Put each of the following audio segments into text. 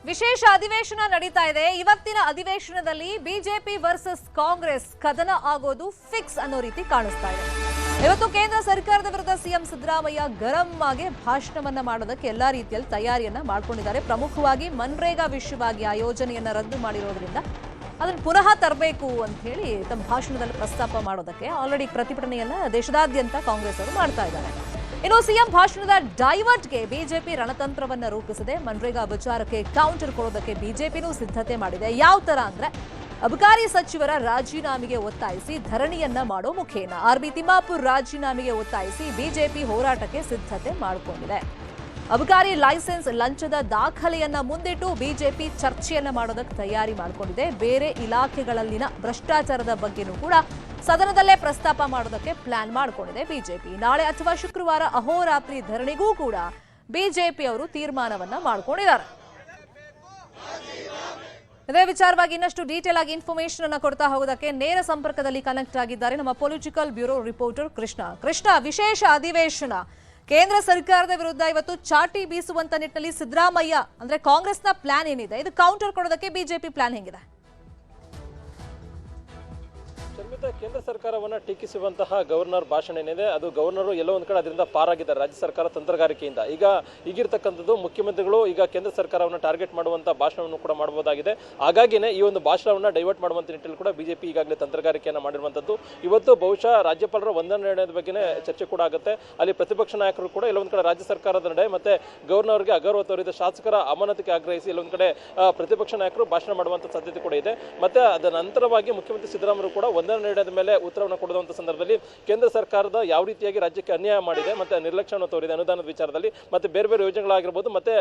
ವಿಶೇಷ ಅಧಿವೇಶನ ನಡೀತಾ ಇದೆ. ಇವತ್ತಿನ ಅಧಿವೇಶನದಲ್ಲಿ ಬಿಜೆಪಿ ವರ್ಸಸ್ ಕಾಂಗ್ರೆಸ್ ಕದನ ಆಗೋದು ಫಿಕ್ಸ್ ಅನ್ನೋ ರೀತಿ ಕಾಣಿಸ್ತಾ ಇದೆ. ಇವತ್ತು ಕೇಂದ್ರ ಸರ್ಕಾರದ ವಿರುದ್ಧ ಸಿಎಂ ಸಿದ್ದರಾಮಯ್ಯ ಗರಂ ಆಗಿ ಭಾಷಣವನ್ನ ಮಾಡೋದಕ್ಕೆ ಎಲ್ಲಾ ರೀತಿಯಲ್ಲಿ ತಯಾರಿಯನ್ನ ಮಾಡ್ಕೊಂಡಿದ್ದಾರೆ. ಪ್ರಮುಖವಾಗಿ ಮನ್ರೇಗಾ ವಿಷಯವಾಗಿ ಆ ಯೋಜನೆಯನ್ನ ರದ್ದು ಮಾಡಿರೋದ್ರಿಂದ ಅದನ್ನು ಪುನಃ ತರಬೇಕು ಅಂತ ಹೇಳಿ ತಮ್ಮ ಭಾಷಣದಲ್ಲಿ ಪ್ರಸ್ತಾಪ ಮಾಡೋದಕ್ಕೆ ಆಲ್ರೆಡಿ ಪ್ರತಿಭಟನೆಯನ್ನ ದೇಶದಾದ್ಯಂತ ಕಾಂಗ್ರೆಸ್ ಅವರು ಮಾಡ್ತಾ ಇದ್ದಾರೆ. ಇನ್ನು ಸಿಎಂ ಭಾಷಣದ ಡೈವರ್ಟ್ಗೆ ಬಿಜೆಪಿ ರಣತಂತ್ರವನ್ನ ರೂಪಿಸಿದೆ. ಮನ್ರೇಗಾ ವಿಚಾರಕ್ಕೆ ಕೌಂಟರ್ ಕೊಡೋದಕ್ಕೆ ಬಿಜೆಪಿನೂ ಸಿದ್ಧತೆ ಮಾಡಿದೆ. ಯಾವ ತರ ಅಂದ್ರೆ ಅಬಕಾರಿ ಸಚಿವರ ರಾಜೀನಾಮೆಗೆ ಒತ್ತಾಯಿಸಿ ಧರಣಿಯನ್ನ ಮಾಡೋ ಮುಖೇನ ಆರ್ಬಿ ತಿಮ್ಮಾಪುರ್ ರಾಜೀನಾಮೆಗೆ ಒತ್ತಾಯಿಸಿ ಬಿಜೆಪಿ ಹೋರಾಟಕ್ಕೆ ಸಿದ್ಧತೆ ಮಾಡಿಕೊಂಡಿದೆ. ಅಬಕಾರಿ ಲೈಸೆನ್ಸ್ ಲಂಚದ ದಾಖಲೆಯನ್ನ ಮುಂದಿಟ್ಟು ಬಿಜೆಪಿ ಚರ್ಚೆಯನ್ನ ಮಾಡೋದಕ್ಕೆ ತಯಾರಿ ಮಾಡಿಕೊಂಡಿದೆ. ಬೇರೆ ಇಲಾಖೆಗಳಲ್ಲಿನ ಭ್ರಷ್ಟಾಚಾರದ ಬಗ್ಗೆನೂ ಕೂಡ ಸದನದಲ್ಲೇ ಪ್ರಸ್ತಾಪ ಮಾಡೋದಕ್ಕೆ ಪ್ಲಾನ್ ಮಾಡಿಕೊಂಡಿದೆ ಬಿಜೆಪಿ. ನಾಳೆ ಅಥವಾ ಶುಕ್ರವಾರ ಅಹೋರಾತ್ರಿ ಧರಣಿಗೂ ಕೂಡ ಬಿಜೆಪಿ ಅವರು ತೀರ್ಮಾನವನ್ನ ಮಾಡಿಕೊಂಡಿದ್ದಾರೆ. ಇದೇ ವಿಚಾರವಾಗಿ ಇನ್ನಷ್ಟು ಡೀಟೇಲ್ ಆಗಿ ಇನ್ಫಾರ್ಮೇಶನ್ ಅನ್ನ ಕೊಡ್ತಾ ಹೋಗೋದಕ್ಕೆ ನೇರ ಸಂಪರ್ಕದಲ್ಲಿ ಕನೆಕ್ಟ್ ಆಗಿದ್ದಾರೆ ನಮ್ಮ ಪೊಲಿಟಿಕಲ್ ಬ್ಯೂರೋ ರಿಪೋರ್ಟರ್ ಕೃಷ್ಣ. ವಿಶೇಷ ಅಧಿವೇಶನ ಕೇಂದ್ರ ಸರ್ಕಾರದ ವಿರುದ್ಧ ಇವತ್ತು ಚಾಟಿ ಬೀಸುವಂತ ನಿಟ್ಟಿನಲ್ಲಿ ಸಿದ್ದರಾಮಯ್ಯ ಅಂದ್ರೆ ಕಾಂಗ್ರೆಸ್ನ ಪ್ಲಾನ್ ಏನಿದೆ, ಇದು ಕೌಂಟರ್ ಕೊಡೋದಕ್ಕೆ ಬಿಜೆಪಿ ಪ್ಲಾನ್ ಹೇಗಿದೆ? ಕೇಂದ್ರ ಸರ್ಕಾರವನ್ನ ಟೀಕಿಸುವಂತಹ ಗವರ್ನರ್ ಭಾಷಣ ಏನಿದೆ, ಅದು ಗವರ್ನರ್ ಎಲ್ಲೋ ಒಂದ್ ಕಡೆ ಅದರಿಂದ ಪಾರಾಗಿದ್ದಾರೆ ರಾಜ್ಯ ಸರ್ಕಾರ ತಂತ್ರಗಾರಿಕೆಯಿಂದ. ಈಗಿರ್ತಕ್ಕಂಥದ್ದು ಮುಖ್ಯಮಂತ್ರಿಗಳು ಈಗ ಕೇಂದ್ರ ಸರ್ಕಾರವನ್ನು ಟಾರ್ಗೆಟ್ ಮಾಡುವಂತಹ ಭಾಷಣವನ್ನು ಕೂಡ ಮಾಡಬಹುದಾಗಿದೆ. ಹಾಗಾಗಿನೇ ಈ ಒಂದು ಭಾಷಣವನ್ನ ಡೈವರ್ಟ್ ಮಾಡುವಂತ ನಿಟ್ಟಿನಲ್ಲಿ ಕೂಡ ಬಿಜೆಪಿ ಈಗಾಗಲೇ ತಂತ್ರಗಾರಿಕೆಯನ್ನು ಮಾಡಿರುವಂತದ್ದು. ಇವತ್ತು ಬಹುಶಃ ರಾಜ್ಯಪಾಲರ ವಂದನಾ ನಿರ್ಣಯದ ಬಗ್ಗೆ ಚರ್ಚೆ ಕೂಡ ಆಗುತ್ತೆ. ಅಲ್ಲಿ ಪ್ರತಿಪಕ್ಷ ನಾಯಕರು ಕೂಡ ಎಲ್ಲೊಂದ್ ಕಡೆ ರಾಜ್ಯ ಸರ್ಕಾರದ ನಡೆ ಮತ್ತೆ ಗವರ್ನರ್ಗೆ ಅಗೌರವ ತೋರಿದ ಶಾಸಕರ ಅಮಾನತಿಗೆ ಆಗ್ರಹಿಸಿ ಎಲ್ಲೊಂದ್ ಕಡೆ ಪ್ರತಿಪಕ್ಷ ನಾಯಕರು ಭಾಷಣ ಮಾಡುವಂತ ಸಾಧ್ಯತೆ ಕೂಡ ಇದೆ. ಮತ್ತೆ ಅದರ ನಂತರವಾಗಿ ಮುಖ್ಯಮಂತ್ರಿ ಸಿದ್ದರಾಮಯ್ಯ ಕೂಡ ವಂದನಾ ನಿರ್ಣಯದ ಮೇಲೆ ಉತ್ತರವನ್ನು ಕೊಡುವಂತ ಸಂದರ್ಭದಲ್ಲಿ ಕೇಂದ್ರ ಸರ್ಕಾರದ ಯಾವ ರೀತಿಯಾಗಿ ರಾಜ್ಯಕ್ಕೆ ಅನ್ಯಾಯ ಮಾಡಿದೆ ಮತ್ತೆ ನಿರ್ಲಕ್ಷ್ಯವನ್ನು ತೋರಿದೆ ಅನುದಾನದ ವಿಚಾರದಲ್ಲಿ ಮತ್ತೆ ಬೇರೆ ಬೇರೆ ಯೋಜನೆಗಳಾಗಿರ್ಬೋದು ಮತ್ತೆ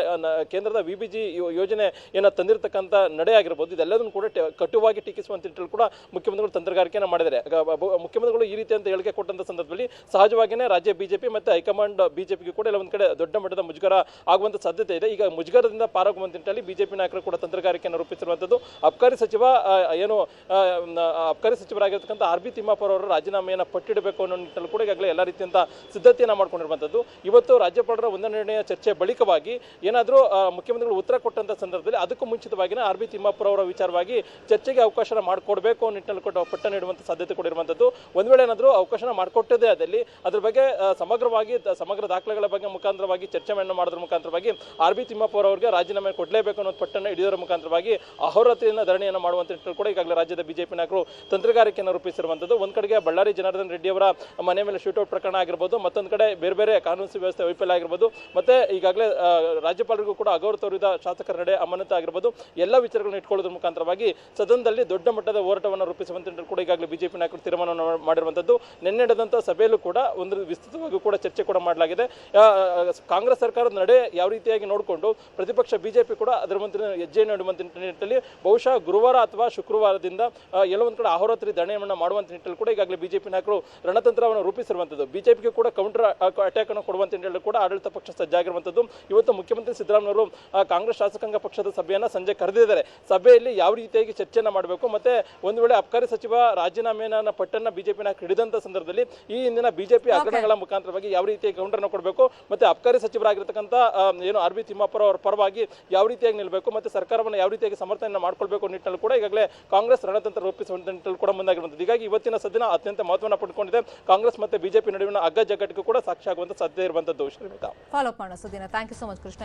ಕೇಂದ್ರದ ವಿಬಿಜಿ ಯೋಜನೆಯನ್ನ ತಂದಿರತಕ್ಕಂಥ ನಡೆ ಆಗಿರ್ಬೋದು, ಇದೆಲ್ಲದನ್ನು ಕೂಡ ಕಟುವಾಗಿ ಟೀಕಿಸುವಂತ ನಿಟ್ಟಿನಲ್ಲಿ ಕೂಡ ಮುಖ್ಯಮಂತ್ರಿಗಳು ತಂತ್ರಗಾರಿಕೆಯನ್ನು ಮಾಡಿದ್ದಾರೆ. ಮುಖ್ಯಮಂತ್ರಿಗಳು ಈ ರೀತಿ ಅಂತ ಹೇಳಿಕೆ ಕೊಟ್ಟಂತ ಸಂದರ್ಭದಲ್ಲಿ ಸಹಜವಾಗಿಯೇ ರಾಜ್ಯ ಬಿಜೆಪಿ ಮತ್ತೆ ಹೈಕಮಾಂಡ್ ಬಿಜೆಪಿಗೆ ಕೂಡ ಎಲ್ಲ ಒಂದ್ ಕಡೆ ದೊಡ್ಡ ಮಟ್ಟದ ಮುಜುಗರ ಆಗುವಂತ ಸಾಧ್ಯತೆ ಇದೆ. ಈಗ ಮುಜುಗರದಿಂದ ಪಾರಾಗುವಂತ ನಿಟ್ಟಿನಲ್ಲಿ ಬಿಜೆಪಿ ನಾಯಕರು ಕೂಡ ತಂತ್ರಗಾರಿಕೆಯನ್ನು ರೂಪಿಸಿರುವಂತದ್ದು. ಅಬಕಾರಿ ಸಚಿವರಾಗಿರ್ತಕ್ಕಂಥ ಆರ್ಬಿ ತಿಮ್ಮಾಪುರ್ ಅವರು ರಾಜೀನಾಮೆಯನ್ನು ಪಟ್ಟಿಡಬೇಕು ಅನ್ನೋ ನಿಟ್ಟಿನಲ್ಲಿ ಕೂಡ ಈಗಾಗಲೇ ಎಲ್ಲ ರೀತಿಯಂತ ಸಿದ್ಧತೆಯನ್ನು ಮಾಡ್ಕೊಂಡಿರುವಂತದ್ದು. ಇವತ್ತು ರಾಜ್ಯಪಾಲರ ವಂದನಾ ನಿರ್ಣಯ ಚರ್ಚೆ ಬಳಿಕವಾಗಿ ಏನಾದರೂ ಮುಖ್ಯಮಂತ್ರಿಗಳು ಉತ್ತರ ಕೊಟ್ಟಂತ ಸಂದರ್ಭದಲ್ಲಿ ಅದಕ್ಕೂ ಮುಂಚಿತವಾಗಿಯೇ ಆರ್ಬಿ ತಿಮ್ಮಾಪುರ್ ಅವರ ವಿಚಾರವಾಗಿ ಚರ್ಚೆಗೆ ಅವಕಾಶ ಮಾಡಿಕೊಡ್ಬೇಕು ಅನ್ನೋ ನಿಟ್ಟಿನಲ್ಲಿ ಕೂಡ ಪಟ್ಟ ನೀಡುವಂತ ಸಾಧ್ಯತೆ ಕೂಡ ಇರುವಂತದ್ದು. ಒಂದ್ ವೇಳೆ ಏನಾದರೂ ಅವಕಾಶ ಮಾಡಿಕೊಟ್ಟದೇ ಅದಲ್ಲಿ ಅದ್ರ ಬಗ್ಗೆ ಸಮಗ್ರ ದಾಖಲೆಗಳ ಬಗ್ಗೆ ಮುಖಾಂತರವಾಗಿ ಚರ್ಚೆಯನ್ನು ಮಾಡೋದ್ರ ಮುಖಾಂತರವಾಗಿ ಆರ್ಬಿ ತಿಮ್ಮಾಪುರ್ ಅವರಿಗೆ ರಾಜೀನಾಮೆ ಕೊಡಲೇಬೇಕು ಅನ್ನೋ ಪಟ್ಟನ್ನು ಹಿಡಿಯೋದ್ರ ಮುಖಾಂತರವಾಗಿ ಅಹೋರಾತ್ರಿಯಿಂದ ಧರಣಿಯನ್ನು ಮಾಡುವಂತ ನಿಟ್ಟಿನಲ್ಲಿ ಕೂಡ ಈಗಾಗಲೇ ರಾಜ್ಯದ ಬಿಜೆಪಿ ನಾಯಕರು ತಂತ್ರಗಾರಿಕೆಯನ್ನು ರೂಪಿಸಿರುವಂತದ್ದು. ಒಂದ್ ಕಡೆಗೆ ಬಳ್ಳಾರಿ ಜನಾರ್ದನ್ ರೆಡ್ಡಿ ಅವರ ಮನೆ ಮೇಲೆ ಶೂಟೌಟ್ ಪ್ರಕರಣ ಆಗಿರ್ಬೋದು, ಮತ್ತೊಂದು ಕಡೆ ಬೇರೆ ಬೇರೆ ಕಾನೂನು ಸುವ್ಯವಸ್ಥೆ ವೈಫಲ್ಯ ಆಗಿರ್ಬೋದು, ಮತ್ತೆ ಈಗಾಗಲೇ ರಾಜ್ಯಪಾಲರಿಗೂ ಕೂಡ ಅಗೌರವ ತೋರಿದ ಶಾಸಕರ ನಡೆ ಅಮಾನತು ಆಗಿರ್ಬೋದು, ಎಲ್ಲ ವಿಚಾರಗಳನ್ನು ಇಟ್ಕೊಳ್ಳೋದ್ರ ಮುಖಾಂತರವಾಗಿ ಸದನದಲ್ಲಿ ದೊಡ್ಡ ಮಟ್ಟದ ಹೋರಾಟವನ್ನು ರೂಪಿಸುವಂತ ಕೂಡ ಈಗಾಗಲೇ ಬಿಜೆಪಿ ನಾಯಕರು ತೀರ್ಮಾನವನ್ನು ಮಾಡಿರುವಂತದ್ದು. ನಿನ್ನೆ ನಡೆದಂತ ಸಭೆಯಲ್ಲೂ ಕೂಡ ಒಂದು ವಿಸ್ತೃತವಾಗಿ ಕೂಡ ಚರ್ಚೆ ಕೂಡ ಮಾಡಲಾಗಿದೆ. ಕಾಂಗ್ರೆಸ್ ಸರ್ಕಾರದ ನಡೆ ಯಾವ ರೀತಿಯಾಗಿ ನೋಡಿಕೊಂಡು ಪ್ರತಿಪಕ್ಷ ಬಿಜೆಪಿ ಕೂಡ ಅದರ ಹೆಜ್ಜೆ ನೀಡುವಂತ ನಿಟ್ಟಿನಲ್ಲಿ ಬಹುಶಃ ಗುರುವಾರ ಅಥವಾ ಶುಕ್ರವಾರದಿಂದ ಎಲ್ಲ ಒಂದ್ ಕಡೆ ಅಹೋರಾತ್ರಿ ಧರಣಿಯನ್ನು ಮಾಡುವಂತ ನಿಟ್ಟಿನಲ್ಲಿ ಕೂಡ ಈಗಾಗಲೇ ಬಿಜೆಪಿ ನಾಯಕರು ರಣತಂತ್ರವನ್ನು ರೂಪಿಸಿರುವಂತದ್ದು. ಬಿಜೆಪಿಗೆ ಕೂಡ ಕೌಂಟರ್ ಅಟ್ಯಾಕ್ ಅನ್ನು ಕೊಡುವಂತ ನಿಟ್ಟಿನಲ್ಲಿ ಕೂಡ ಆಡಳಿತ ಪಕ್ಷ ಸಜ್ಜಾಗಿರುವಂತದ್ದು. ಇವತ್ತು ಮುಖ್ಯಮಂತ್ರಿ ಸಿದ್ದರಾಮಯ್ಯ ಅವರು ಕಾಂಗ್ರೆಸ್ ಶಾಸಕಾಂಗ ಪಕ್ಷದ ಸಭೆಯನ್ನ ಸಂಜೆ ಕರೆದಿದ್ದಾರೆ. ಸಭೆಯಲ್ಲಿ ಯಾವ ರೀತಿಯಾಗಿ ಚರ್ಚೆಯನ್ನು ಮಾಡಬೇಕು ಮತ್ತೆ ಒಂದು ವೇಳೆ ಅಬಕಾರಿ ಸಚಿವ ರಾಜೀನಾಮೆಯ ಪಟ್ಟನ್ನ ಬಿಜೆಪಿ ನಾಯಕರು ಹಿಡಿದಂತ ಸಂದರ್ಭದಲ್ಲಿ ಈ ಹಿಂದಿನ ಬಿಜೆಪಿ ಹಗರಣಗಳ ಮುಖಾಂತರವಾಗಿ ಯಾವ ರೀತಿಯಾಗಿ ಕೌಂಟರ್ ಅನ್ನು ಕೊಡಬೇಕು ಮತ್ತೆ ಅಬಕಾರಿ ಸಚಿವರಾಗಿರ್ತಕ್ಕಂಥ ಆರ್ಬಿ ತಿಮ್ಮಾಪುರ್ ಅವರ ಪರವಾಗಿ ಯಾವ ರೀತಿಯಾಗಿ ನಿಲ್ಲಬೇಕು ಮತ್ತೆ ಸರ್ಕಾರವನ್ನು ಯಾವ ರೀತಿಯಾಗಿ ಸಮರ್ಥನೆ ಮಾಡ್ಕೊಳ್ಬೇಕು ನಿಟ್ಟಿನಲ್ಲಿ ಕೂಡ ಈಗಾಗಲೇ ಕಾಂಗ್ರೆಸ್ ರಣತಂತ್ರ ರೂಪಿಸುವಂತ ನಿಟ್ಟಿನಲ್ಲಿ ಕೂಡ ಮುಂದಾಗಿರುವಂತದ್ದು. ಹೀಗಾಗಿ ಇವತ್ತಿನ ಸದನ ಅತ್ಯಂತ ಮಹತ್ವವನ್ನು ಪಡ್ಕೊಂಡಿದೆ. ಕಾಂಗ್ರೆಸ್ ಮತ್ತೆ ಬಿಜೆಪಿ ನಡುವಿನ ಅಗ್ಗ ಜಗ್ಗಟ್ಟಿಗೂ ಕೂಡ ಸಾಕ್ಷಿ ಆಗುವಂತ ಸಾಧ್ಯತೆ ಇರುವಂತದ್ದು. ಫಾಲೋ ಅಪ್ ಮಾಡೋ ಸುದ್ದಿನ thank you so much Krishna.